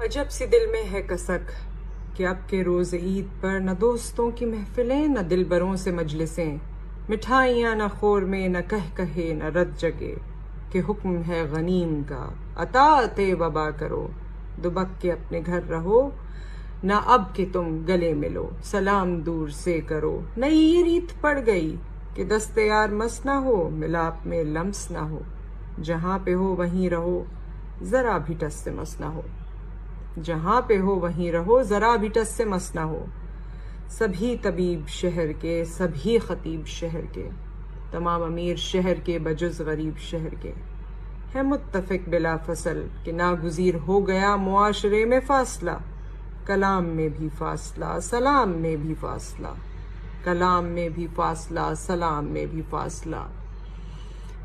عجب سی دل میں ہے کسک کہ اب کے روز عید پر نہ دوستوں کی محفلیں نہ دلبروں سے مجلسیں، مٹھائیاں نہ خور میں نہ کہے نہ رت جگے، کہ حکم ہے غنیم کا اطاعت وبا کرو، دبک کے اپنے گھر رہو نہ اب کہ تم گلے ملو، سلام دور سے کرو۔ نئی یہ ریت پڑ گئی کہ دست یار مس نہ ہو، ملاپ میں لمس نہ ہو، جہاں پہ ہو وہیں رہو ذرا بھی ٹس سے مس نہ ہو، جہاں پہ ہو وہیں رہو ذرا بھی ٹس سے مس نہ ہو۔ سبھی طبیب شہر کے سبھی خطیب شہر کے، تمام امیر شہر کے بجز غریب شہر کے، ہے متفق بلا فصل کہ ناگزیر ہو گیا معاشرے میں فاصلہ، کلام میں بھی فاصلہ سلام میں بھی فاصلہ، کلام میں بھی فاصلہ سلام میں بھی فاصلہ،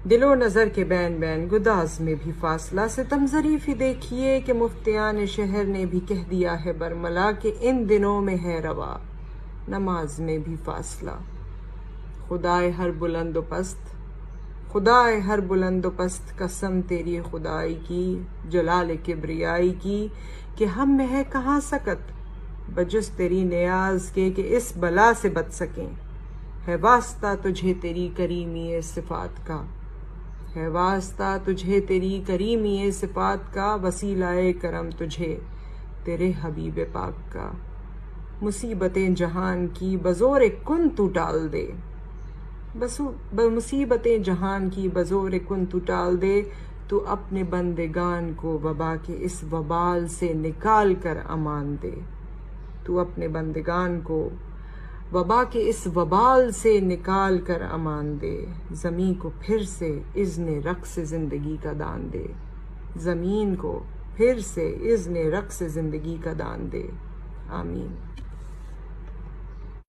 دل و نظر کے بین بین گداز میں بھی فاصلہ۔ ستم ظریفی دیکھیے کہ مفتیان شہر نے بھی کہہ دیا ہے برملا کہ ان دنوں میں ہے روا نماز میں بھی فاصلہ۔ خدائے ہر بلند و پست، خدائے ہر بلند و پست، قسم تیری خدائی کی جلال کبریائی کی کہ ہم میں ہے کہاں سکت بجز تیری نیاز کے کہ اس بلا سے بچ سکیں، ہے واسطہ تجھے تیری کریمی صفات کا، ہے واسطہ تجھے تیری کریمی صفات کا، وسیلہ کرم تجھے تیرے حبیب پاک کا۔ مصیبتیں جہان کی بزور کن تو ٹال دے، مصیبتیں جہان کی بزور کن تو ٹال دے، تو اپنے بندگان کو وبا کے اس وبال سے نکال کر امان دے، تو اپنے بندگان کو وبا کے اس وبال سے نکال کر امان دے، زمین کو پھر سے اذن رقص زندگی کا دان دے، زمین کو پھر سے اذن رقص زندگی کا دان دے، آمین۔